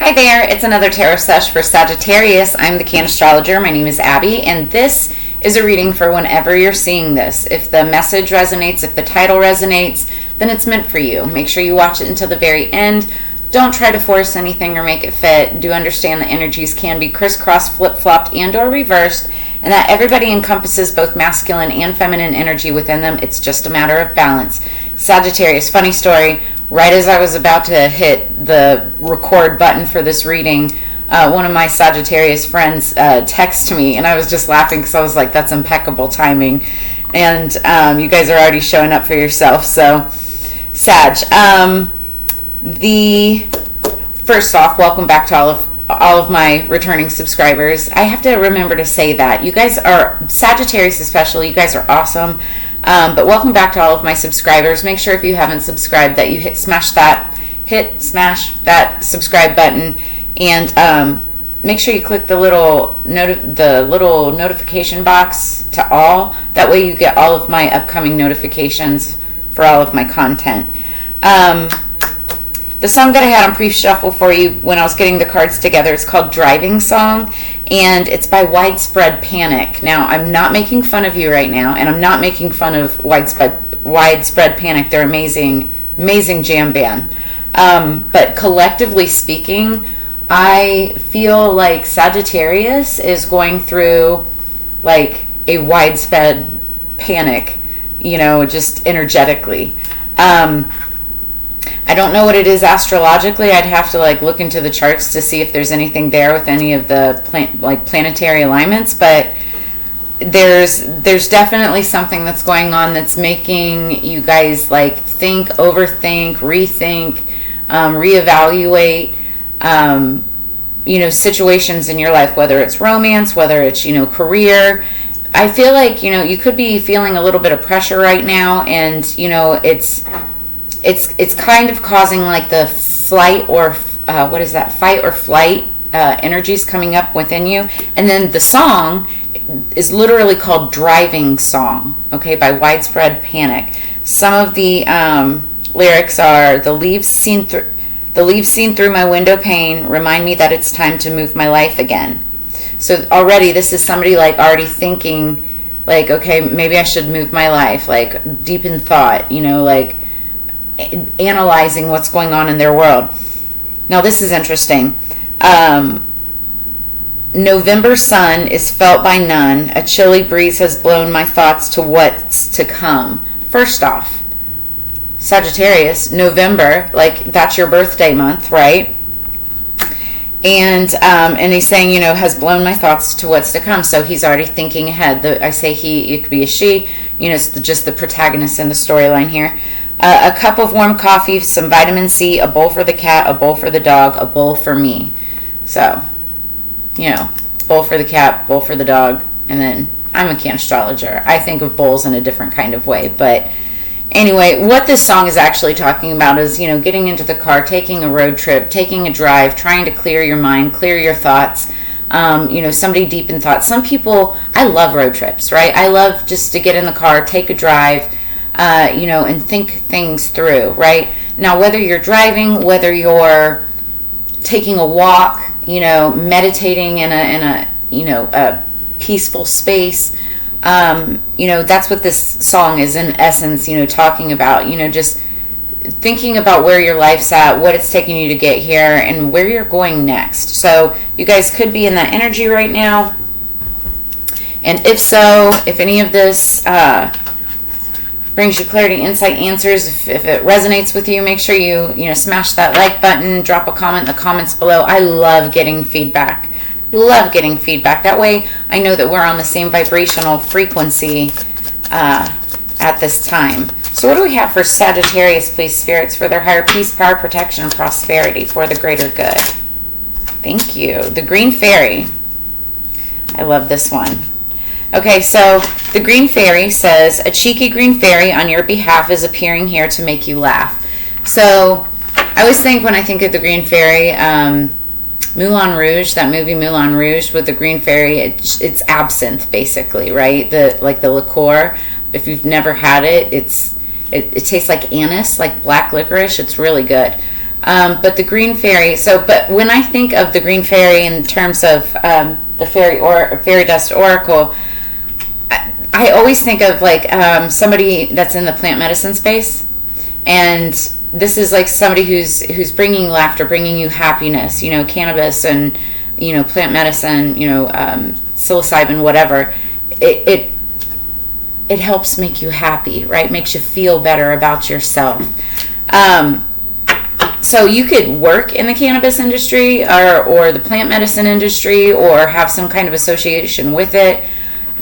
Hi there, it's another tarot sesh for Sagittarius. I'm the Cannastrologer. My name is Abby, and this is a reading for whenever you're seeing this. If the message resonates, if the title resonates, then it's meant for you. Make sure you watch it until the very end. Don't try to force anything or make it fit. Do understand that energies can be crisscrossed, flip-flopped, and or reversed, and that everybody encompasses both masculine and feminine energy within them. It's just a matter of balance. Sagittarius, funny story. Right as I was about to hit the record button for this reading, one of my Sagittarius friends texted me, and I was just laughing because I was like, that's impeccable timing. And you guys are already showing up for yourself. So, Sag, first off, welcome back to all of my returning subscribers. I have to remember to say that. You guys are, Sagittarius especially, you guys are awesome. But welcome back to all of my subscribers. Make sure if you haven't subscribed that you smash that subscribe button, and make sure you click the little notification box to all. That way you get all of my upcoming notifications for all of my content. The song that I had on pre-shuffle for you when I was getting the cards together, it's called Driving Song, and it's by Widespread Panic. Now, I'm not making fun of you right now, and I'm not making fun of Widespread Panic. They're amazing, amazing jam band. But collectively speaking, I feel like Sagittarius is going through like a widespread panic, just energetically. I don't know what it is astrologically. I'd have to look into the charts to see if there's anything there with any of the planetary alignments, but there's definitely something that's going on that's making you guys think, overthink, rethink, reevaluate situations in your life, whether it's romance, whether it's career. I feel like you could be feeling a little bit of pressure right now, and it's kind of causing the flight or fight or flight energies coming up within you. And then the song is literally called Driving Song, okay, by Widespread Panic. Some of the lyrics are, the leaves seen through my window pane remind me that it's time to move my life again. So already this is somebody already thinking okay, maybe I should move my life, deep in thought, analyzing what's going on in their world. Now this is interesting. November sun is felt by none. A chilly breeze has blown my thoughts to what's to come. First off, Sagittarius, November, that's your birthday month, right? And he's saying, has blown my thoughts to what's to come. So he's already thinking ahead. I say he, it could be a she. It's just the protagonist in the storyline here. A cup of warm coffee, some vitamin C, a bowl for the cat, a bowl for the dog, a bowl for me. So, bowl for the cat, bowl for the dog, and then I'm a Cannastrologer. I think of bowls in a different kind of way. But anyway, what this song is actually talking about is, getting into the car, taking a road trip, taking a drive, trying to clear your mind, clear your thoughts. Somebody deep in thought. Some people, I love road trips, right? I love just to get in the car, take a drive, and think things through, right? Now, whether you're driving, whether you're taking a walk, meditating in a peaceful space, that's what this song is in essence, talking about, just thinking about where your life's at, what it's taking you to get here, and where you're going next. So you guys could be in that energy right now. And if so, if any of this brings you clarity, insight, answers, if it resonates with you, make sure you smash that like button, drop a comment in the comments below. I love getting feedback. That way I know that we're on the same vibrational frequency at this time. So what do we have for Sagittarius, please, spirits, for their higher peace, power, protection, and prosperity for the greater good? Thank you. The Green Fairy. I love this one. Okay, so the Green Fairy says, a cheeky green fairy on your behalf is appearing here to make you laugh. So I always think, when I think of the Green Fairy, Moulin Rouge, that movie Moulin Rouge with the Green Fairy, it's absinthe basically, right? The liqueur. If you've never had it, it tastes like anise, like black licorice. It's really good. But the green fairy, but when I think of the green fairy in terms of the fairy dust oracle, I always think of like somebody that's in the plant medicine space, and this is like somebody who's bringing laughter, bringing you happiness. Cannabis and plant medicine, psilocybin, whatever. It helps make you happy, right? Makes you feel better about yourself. So you could work in the cannabis industry or the plant medicine industry or have some kind of association with it.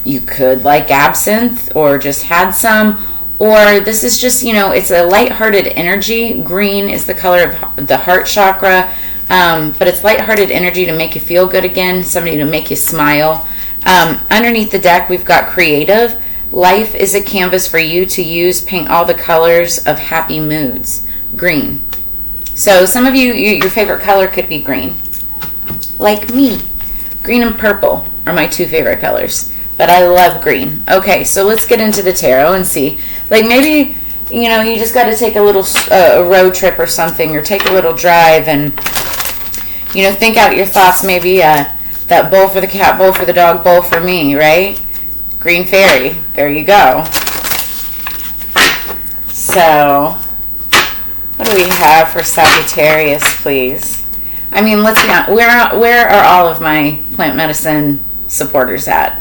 You could like absinthe or just had some, or this is just, it's a lighthearted energy. Green is the color of the heart chakra, but it's lighthearted energy to make you feel good again, somebody to make you smile. Underneath the deck, we've got creative. Life is a canvas for you to use, paint all the colors of happy moods. Green. So some of you, your favorite color could be green. Like me. Green and purple are my two favorite colors. But I love green. Okay, so let's get into the tarot and see. Like maybe, you just got to take a little road trip or something, or take a little drive and, think out your thoughts. Maybe that bowl for the cat, bowl for the dog, bowl for me, right? Green fairy. There you go. So, what do we have for Sagittarius, please? I mean, let's be honest. Where are all of my plant medicine supporters at?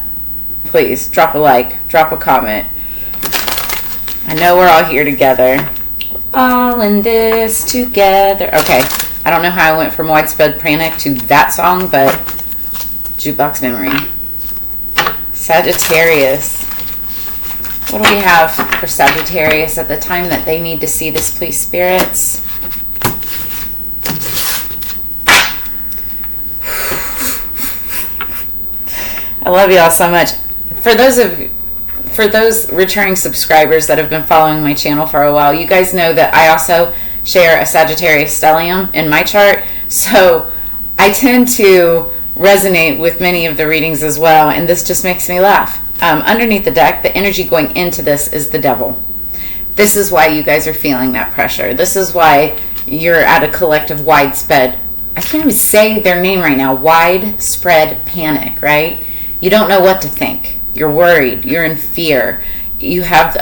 Please, drop a like, drop a comment. I know we're all here together. All in this together. Okay, I don't know how I went from Widespread Panic to that song, but jukebox memory. Sagittarius. What do we have for Sagittarius at the time that they need to see this, please, spirits? I love y'all so much. For those returning subscribers that have been following my channel for a while, you guys know that I also share a Sagittarius stellium in my chart, so I tend to resonate with many of the readings as well, and this just makes me laugh. Underneath the deck, the energy going into this is the devil. This is why you guys are feeling that pressure. This is why you're at a collective widespread, I can't even say their name right now, widespread panic, right? You don't know what to think. You're worried. You're in fear. You have,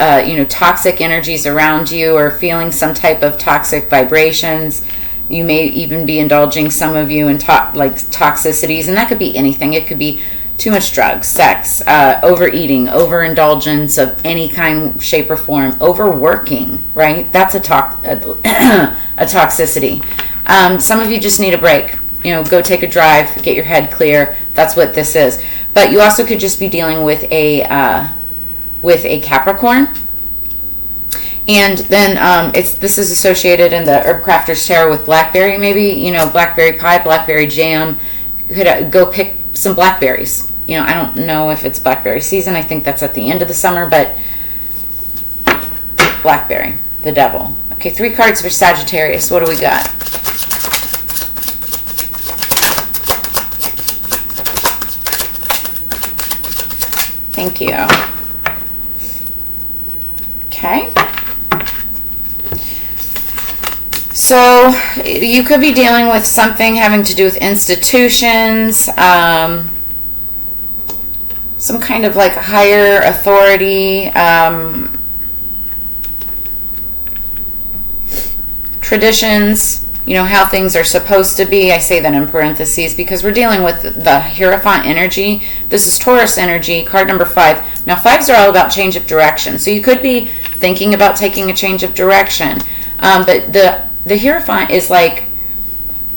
toxic energies around you, or feeling some type of toxic vibrations. You may even be indulging, some of you, in toxicities, and that could be anything. It could be too much drugs, sex, overeating, overindulgence of any kind, shape, or form, overworking, right? That's a toxicity. Some of you just need a break. Go take a drive, get your head clear. That's what this is. But you also could just be dealing with a Capricorn. And then this is associated in the Herbcrafter's tarot with blackberry, maybe, blackberry pie, blackberry jam. You could go pick some blackberries. I don't know if it's blackberry season. I think that's at the end of the summer, but blackberry, the devil. Okay, 3 cards for Sagittarius. What do we got? Thank you. Okay. So you could be dealing with something having to do with institutions, some kind of like higher authority, traditions, how things are supposed to be. I say that in parentheses because we're dealing with the Hierophant energy. This is Taurus energy, card number 5. Now, 5s are all about change of direction. So you could be thinking about taking a change of direction. But the Hierophant is like,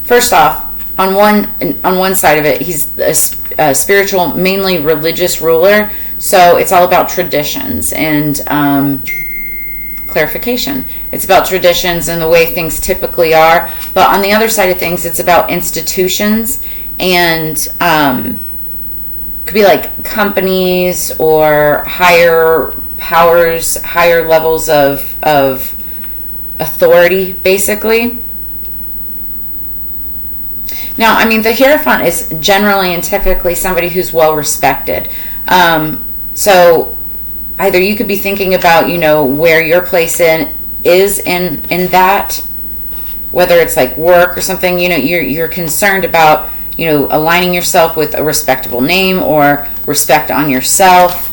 first off, on one side of it, he's a spiritual, mainly religious ruler. So it's all about traditions and clarification. It's about traditions and the way things typically are. But on the other side of things, it's about institutions and could be like companies or higher powers, higher levels of authority, basically. Now, I mean, the Hierophant is generally and typically somebody who's well respected. So either you could be thinking about, where your place is in that whether it's like work or something, you know, you're concerned about, you know, aligning yourself with a respectable name or respect on yourself.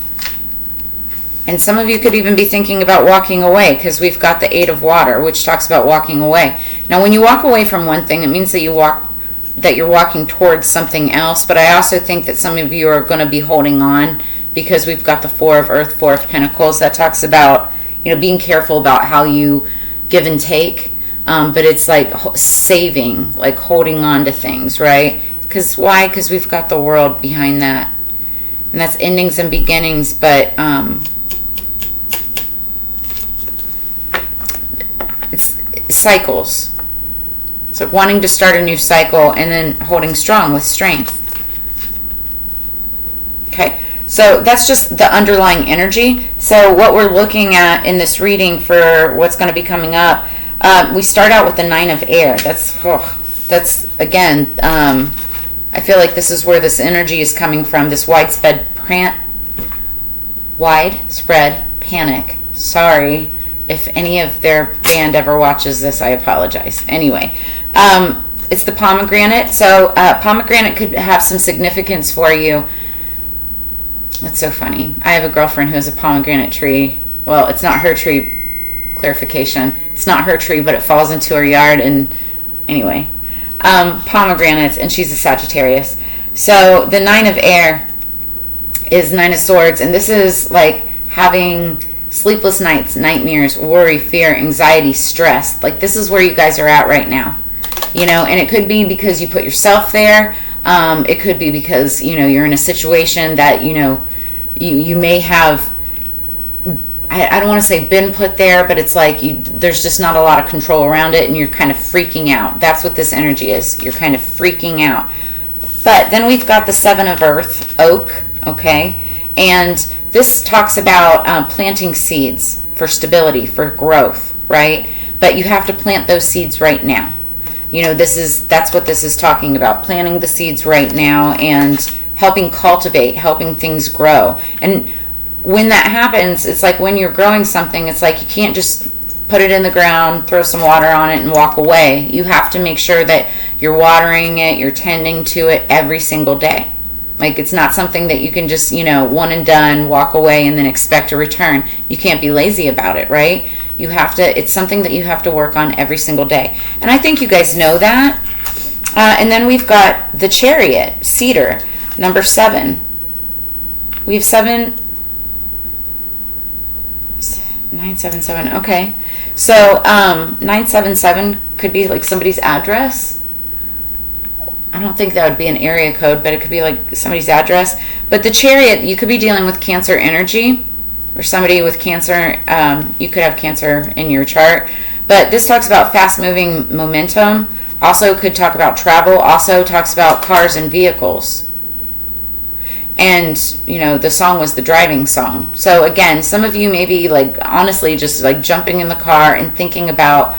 And some of you could even be thinking about walking away, because we've got the 8 of water, which talks about walking away. Now, when you walk away from one thing, it means that you're walking towards something else. But I also think that some of you are going to be holding on, because we've got the 4 of earth, 4 of pentacles. That talks about, you know, being careful about how you give and take. But it's like saving, like holding on to things, right? Because why? Because we've got the world behind that. And that's endings and beginnings, but it's cycles. It's like wanting to start a new cycle and then holding strong with strength. Okay, so that's just the underlying energy. So what we're looking at in this reading for what's going to be coming up, we start out with the 9 of air. That's again, I feel like this is where this energy is coming from, this widespread panic. Sorry if any of their band ever watches this, I apologize. Anyway, it's the pomegranate. So pomegranate could have some significance for you. That's so funny. I have a girlfriend who has a pomegranate tree. Well, it's not her tree. Clarification. It's not her tree, but it falls into her yard. And anyway, pomegranates, and she's a Sagittarius. So the 9 of air is 9 of swords, and this is like having sleepless nights, nightmares, worry, fear, anxiety, stress. Like this is where you guys are at right now, you know. And it could be because you put yourself there. It could be because, you know, you're in a situation that, you know, you may have, I don't want to say been put there, but it's like there's just not a lot of control around it, and you're kind of freaking out. That's what this energy is. You're kind of freaking out. But then we've got the 7 of earth, oak, okay? And this talks about planting seeds for stability, for growth, right? But you have to plant those seeds right now. You know, that's what this is talking about, planting the seeds right now and helping cultivate, helping things grow. And when that happens, it's like when you're growing something, it's like you can't just put it in the ground, throw some water on it, and walk away. You have to make sure that you're watering it, you're tending to it every single day. Like it's not something that you can just, you know, one and done, walk away and then expect a return. You can't be lazy about it, right? You have to, it's something that you have to work on every single day. And I think you guys know that. And then we've got the Chariot, cedar, number 7. We have 977, okay. So 977 could be like somebody's address. I don't think that would be an area code, but it could be like somebody's address. But the Chariot, you could be dealing with Cancer energy, or somebody with Cancer. You could have Cancer in your chart. But this talks about fast-moving momentum. Also could talk about travel. Also talks about cars and vehicles. And, you know, the song was the driving song. So, again, some of you may be, like, honestly just, like, jumping in the car and thinking about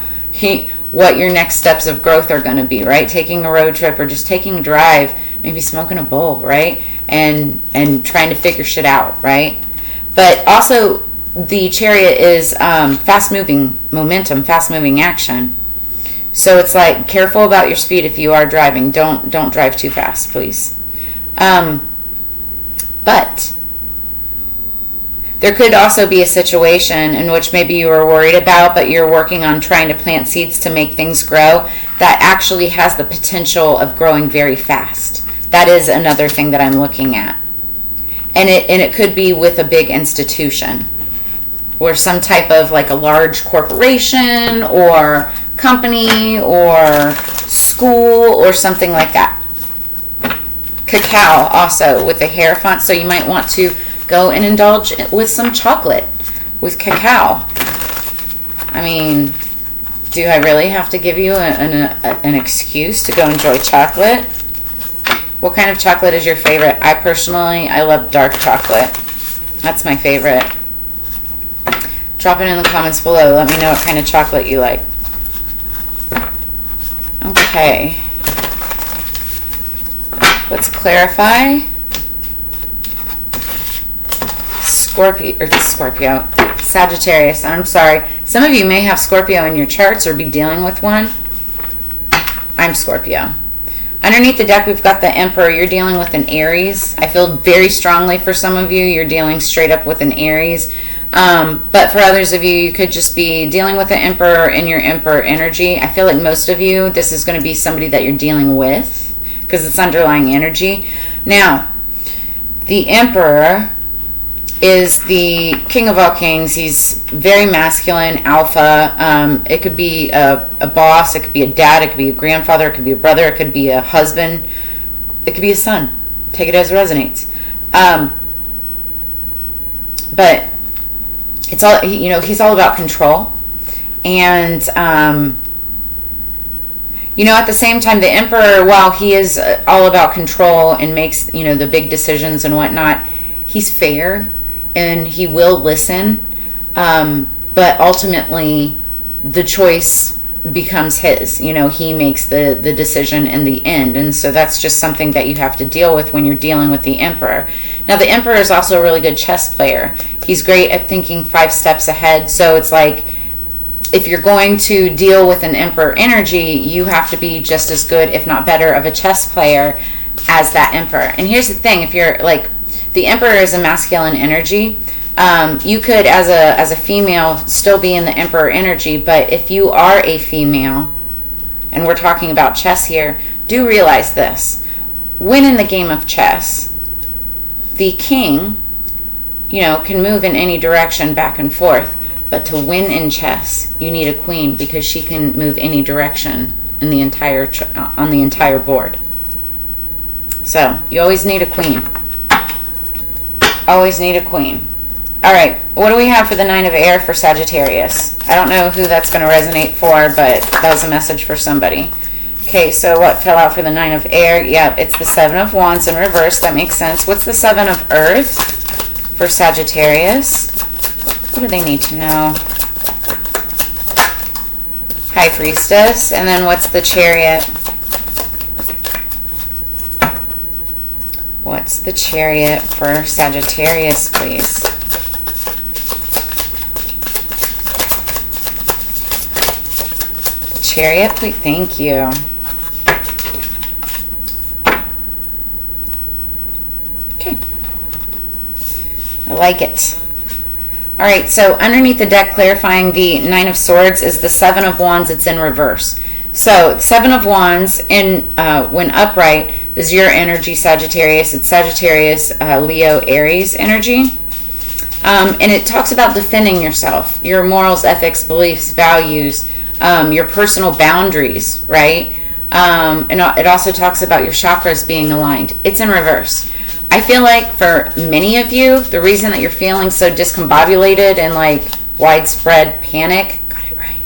what your next steps of growth are going to be, right? Taking a road trip or just taking a drive, maybe smoking a bowl, right? And trying to figure shit out, right? But also, the Chariot is fast-moving momentum, fast-moving action. So it's like, careful about your speed if you are driving. Don't drive too fast, please. But there could also be a situation in which maybe you are worried about, but you're working on trying to plant seeds to make things grow, that actually has the potential of growing very fast. That is another thing that I'm looking at. And it could be with a big institution or some type of like a large corporation or company or school or something like that. Cacao also with the hair font, so you might want to go and indulge with some chocolate with cacao. I mean, do I really have to give you an excuse to go enjoy chocolate? What kind of chocolate is your favorite? I love dark chocolate. That's my favorite. Drop it in the comments below. Let me know what kind of chocolate you like. Okay. Let's clarify. Scorpio. Sagittarius. I'm sorry. Some of you may have Scorpio in your charts or be dealing with one. I'm Scorpio. Underneath the deck, we've got the Emperor. You're dealing with an Aries. I feel very strongly for some of you. You're dealing straight up with an Aries. But for others of you, you could just be dealing with the Emperor in your Emperor energy. I feel like most of you, this is going to be somebody that you're dealing with because it's underlying energy. Now, the Emperor is the king of all kings. He's very masculine, alpha. It could be a boss, it could be a dad, it could be a grandfather, it could be a brother, it could be a husband, it could be a son. Take it as it resonates. But it's all, he's all about control. And at the same time, the Emperor, while he is all about control and makes the big decisions and whatnot, he's fair and he will listen, but ultimately the choice becomes his. He makes the decision in the end, and so that's just something that you have to deal with when you're dealing with the Emperor. Now, the Emperor is also a really good chess player. He's great at thinking 5 steps ahead, so it's like if you're going to deal with an Emperor energy, you have to be just as good, if not better, of a chess player as that Emperor. And here's the thing, if you're like, the Emperor is a masculine energy. You could, as a female, still be in the Emperor energy, but if you are a female, and we're talking about chess here, do realize this. When in the game of chess, the king, can move in any direction back and forth, but to win in chess, you need a queen because she can move any direction in the on the entire board. So, you always need a queen. Always need a queen. All right, what do we have for the 9 of Air for Sagittarius? I don't know who that's going to resonate for, but that was a message for somebody. Okay, so what fell out for the 9 of Air? Yep, it's the 7 of Wands in reverse. That makes sense. What's the 7 of Earth for Sagittarius? What do they need to know? High Priestess. And then what's the Chariot? What's the Chariot for Sagittarius, please? Chariot, please. Thank you. Okay. I like it. All right, so underneath the deck, clarifying the 9 of Swords is the 7 of Wands. It's in reverse. So 7 of Wands, when upright, is your energy, Sagittarius. It's Sagittarius, Leo, Aries energy. And it talks about defending yourself, your morals, ethics, beliefs, values, your personal boundaries, right? And it also talks about your chakras being aligned. It's in reverse. I feel like for many of you, the reason that you're feeling so discombobulated and like widespread panic, got it right,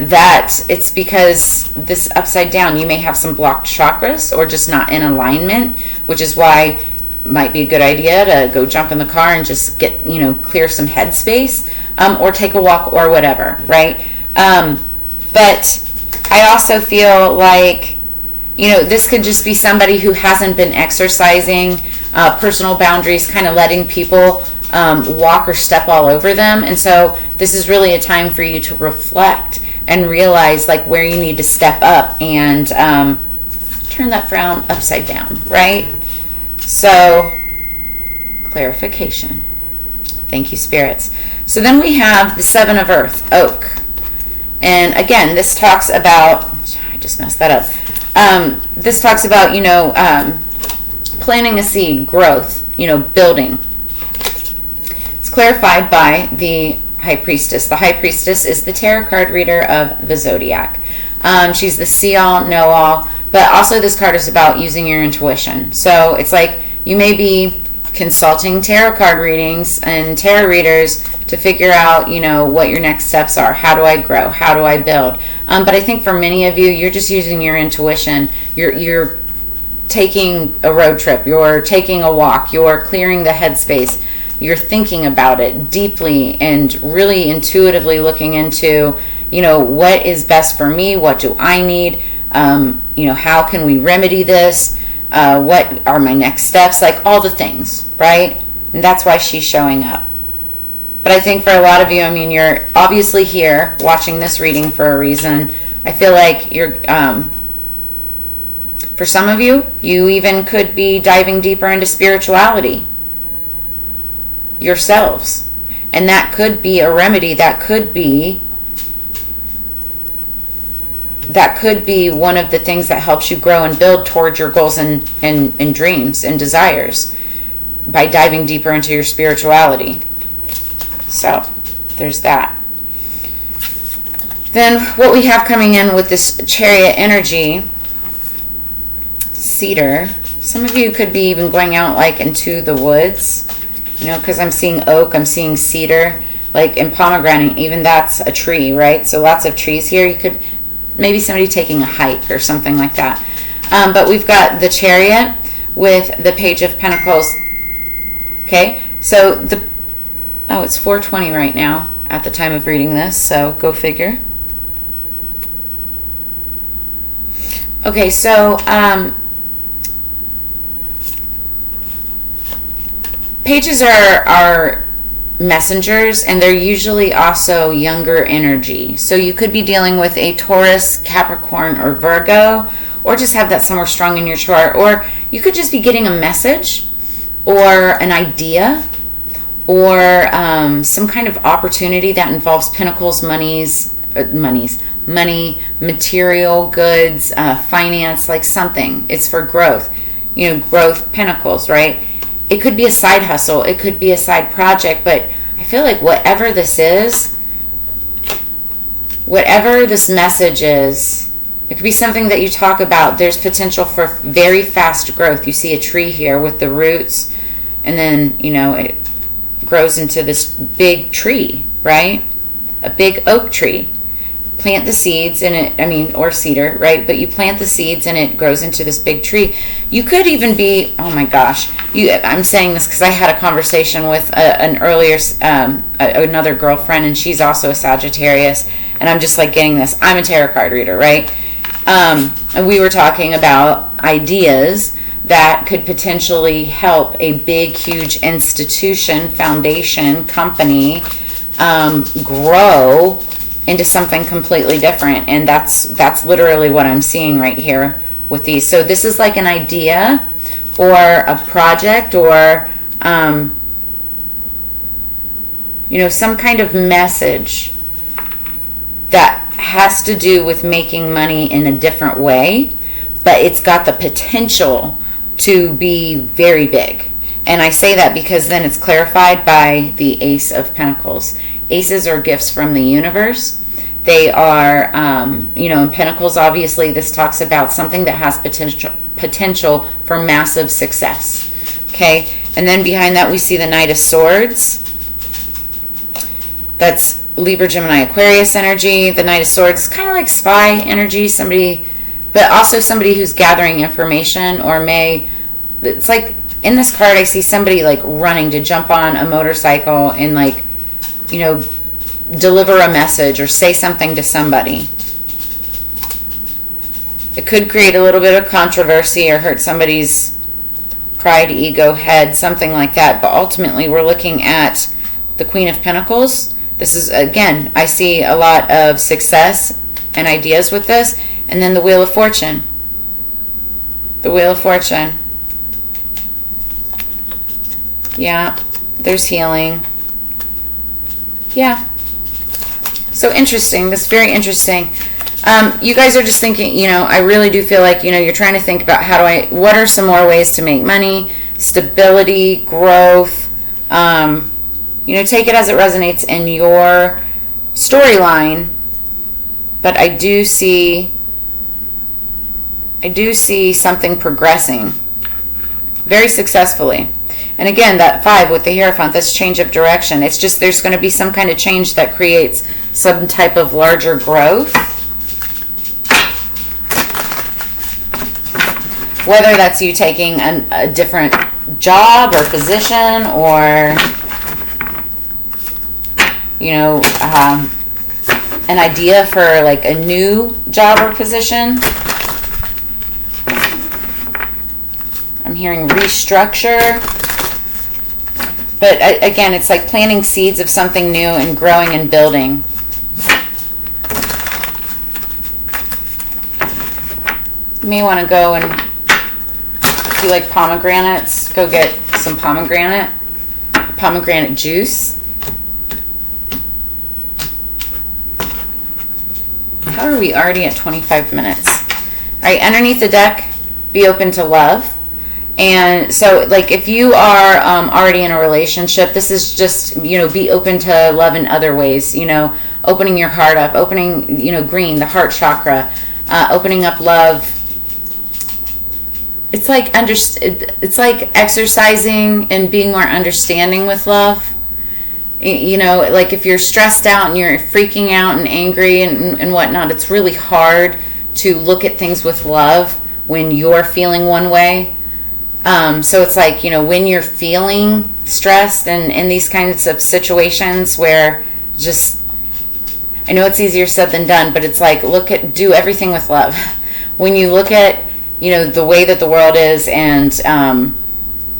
that it's because this upside down, you may have some blocked chakras or just not in alignment, which is why it might be a good idea to go jump in the car and just get, clear some headspace, or take a walk or whatever, right? But I also feel like, this could just be somebody who hasn't been exercising personal boundaries, kind of letting people walk or step all over them. And so this is really a time for you to reflect and realize like where you need to step up and turn that frown upside down, right? So, clarification. Thank you, spirits. So then we have the 7 of Earth, Oak. And again, this talks about, I just messed that up. This talks about, planting a seed, growth, building. It's clarified by the High Priestess. The High Priestess is the tarot card reader of the Zodiac. She's the see-all, know-all, but also this card is about using your intuition. So it's like you may be consulting tarot card readings and tarot readers to figure out, what your next steps are. How do I grow? How do I build? But I think for many of you, you're just using your intuition. You're taking a road trip. You're taking a walk. You're clearing the headspace. You're thinking about it deeply and really intuitively looking into, what is best for me? What do I need? How can we remedy this? What are my next steps? Like all the things, right? And that's why she's showing up. But I think for a lot of you, you're obviously here watching this reading for a reason. I feel like you're For some of you, you even could be diving deeper into spirituality yourselves. And that could be a remedy. That could be one of the things that helps you grow and build towards your goals and dreams and desires, by diving deeper into your spirituality. So there's that. Then what we have coming in with this Chariot energy, cedar. Some of you could be even going out like into the woods, you know, because I'm seeing oak, I'm seeing cedar, like in pomegranate, even that's a tree, right? So lots of trees here. You could, maybe somebody taking a hike or something like that. But we've got the Chariot with the Page of Pentacles. Okay, so it's 4:20 right now at the time of reading this, so go figure. Okay, so pages are messengers, and they're usually also younger energy. So you could be dealing with a Taurus, Capricorn, or Virgo, or just have that somewhere strong in your chart. Or you could just be getting a message or an idea or some kind of opportunity that involves pentacles, money, material goods, finance, like something. It's for growth, you know, growth, pentacles, right? It could be a side hustle. It could be a side project. But I feel like whatever this is, whatever this message is, it could be something that you talk about. There's potential for very fast growth. You see a tree here with the roots, and then, you know, it grows into this big tree, right? A big oak tree. Plant the seeds in it, or cedar, right? But you plant the seeds and it grows into this big tree. You could even be, oh my gosh, I'm saying this because I had a conversation with another girlfriend, and she's also a Sagittarius, and I'm just like getting this. I'm a tarot card reader, right? And we were talking about ideas that could potentially help a big, huge institution, foundation, company grow into something completely different. And that's literally what I'm seeing right here with these. So this is like an idea or a project or some kind of message that has to do with making money in a different way, but it's got the potential to be very big. And I say that because then it's clarified by the Ace of Pentacles. Aces are gifts from the universe. They are, in Pentacles, obviously, this talks about something that has potential for massive success. Okay? And then behind that, we see the Knight of Swords. That's Libra, Gemini, Aquarius energy. The Knight of Swords is kind of like spy energy, but also somebody who's gathering information it's like in this card, I see somebody like running to jump on a motorcycle and like, deliver a message or say something to somebody. It could create a little bit of controversy or hurt somebody's pride, ego, head, something like that. But ultimately, we're looking at the Queen of Pentacles. This is, again, I see a lot of success and ideas with this. And then the Wheel of Fortune. The Wheel of Fortune. Yeah, there's healing. Yeah. So interesting. That's very interesting. You guys are just thinking, I really do feel like, you're trying to think about what are some more ways to make money, stability, growth. Take it as it resonates in your storyline. But I do see something progressing very successfully. And again, that 5 with the Hierophant, that's change of direction. It's just there's going to be some kind of change that creates some type of larger growth. Whether that's you taking a different job or position or, an idea for like a new job or position. I'm hearing restructure. But again, it's like planting seeds of something new and growing and building. You may want to go and you like pomegranates, go get some pomegranate juice. How are we already at 25 minutes? All right, underneath the deck, be open to love. And so, like, if you are already in a relationship, this is just, be open to love in other ways, opening your heart up, opening, green, the heart chakra, opening up love. It's like exercising and being more understanding with love. Like if you're stressed out and you're freaking out and angry and whatnot, it's really hard to look at things with love when you're feeling one way. So it's like, when you're feeling stressed and in these kinds of situations where I know it's easier said than done, but it's like, do everything with love. When you look at, the way that the world is and,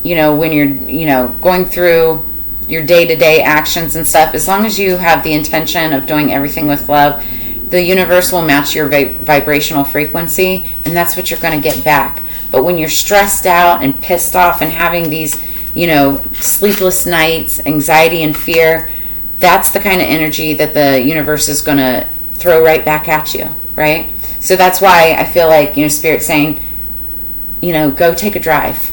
when you're, going through your day-to-day actions and stuff, as long as you have the intention of doing everything with love, the universe will match your vibrational frequency, and that's what you're going to get back. But when you're stressed out and pissed off and having these, sleepless nights, anxiety and fear, that's the kind of energy that the universe is going to throw right back at you, right? So that's why I feel like, Spirit's saying, go take a drive,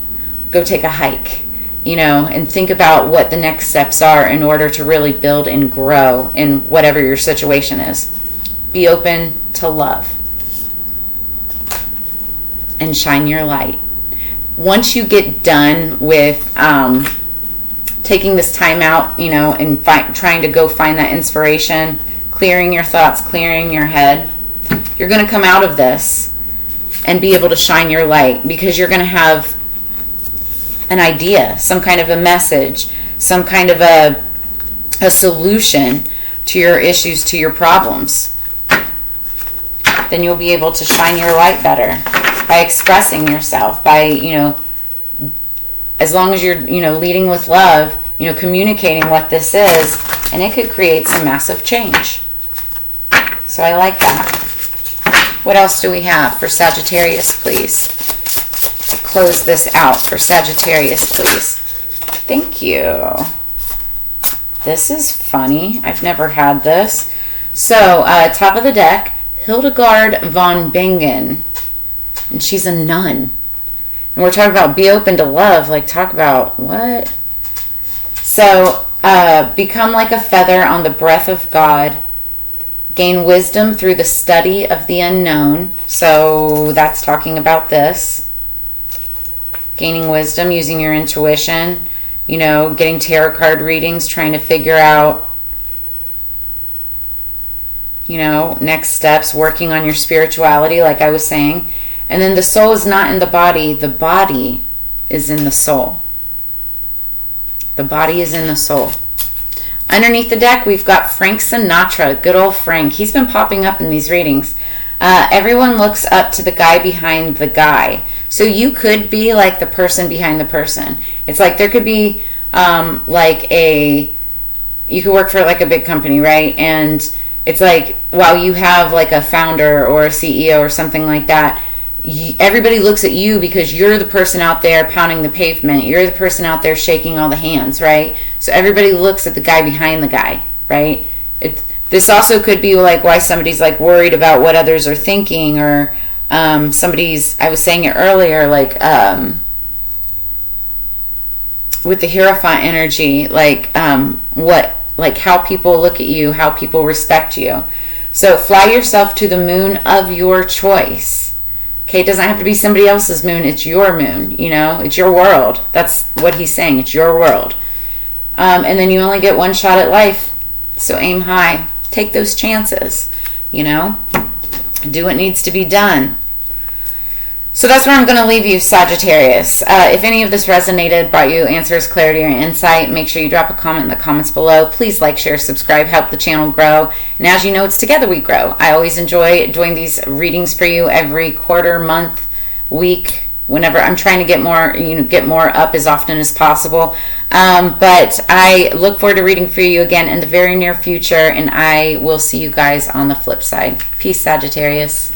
go take a hike, and think about what the next steps are in order to really build and grow in whatever your situation is. Be open to love and shine your light. Once you get done with taking this time out, and trying to go find that inspiration, clearing your thoughts, clearing your head, you're going to come out of this and be able to shine your light, because you're going to have an idea, some kind of a message, some kind of a solution to your issues, to your problems. Then you'll be able to shine your light better by expressing yourself, by, as long as you're, leading with love, communicating what this is, and it could create some massive change. So I like that. What else do we have for Sagittarius, please? Close this out for Sagittarius, please. Thank you. This is funny. I've never had this. So, top of the deck, Hildegard von Bingen. And she's a nun. And we're talking about be open to love. Like, talk about what? So, become like a feather on the breath of God. Gain wisdom through the study of the unknown. So, that's talking about this. Gaining wisdom, using your intuition, getting tarot card readings, trying to figure out, next steps, working on your spirituality, like I was saying. And then the soul is not in the body is in the soul. The body is in the soul. Underneath the deck, we've got Frank Sinatra, good old Frank. He's been popping up in these readings. Everyone looks up to the guy behind the guy. So you could be like the person behind the person. It's like there could be you could work for like a big company, right? And it's like, while you have like a founder or a CEO or something like that, everybody looks at you because you're the person out there pounding the pavement. You're the person out there shaking all the hands, right? So everybody looks at the guy behind the guy, right? This also could be like why somebody's like worried about what others are thinking, or I was saying it earlier, like with the Hierophant energy, like how people look at you, how people respect you. So fly yourself to the moon of your choice. Okay, it doesn't have to be somebody else's moon. It's your moon, it's your world. That's what he's saying. It's your world. And then you only get one shot at life. So aim high. Take those chances, Do what needs to be done. So that's where I'm going to leave you, Sagittarius. If any of this resonated, brought you answers, clarity, or insight, make sure you drop a comment in the comments below. Please like, share, subscribe, help the channel grow. And as you know, it's together we grow. I always enjoy doing these readings for you every quarter, month, week, whenever. I'm trying to get more up as often as possible. But I look forward to reading for you again in the very near future, and I will see you guys on the flip side. Peace, Sagittarius.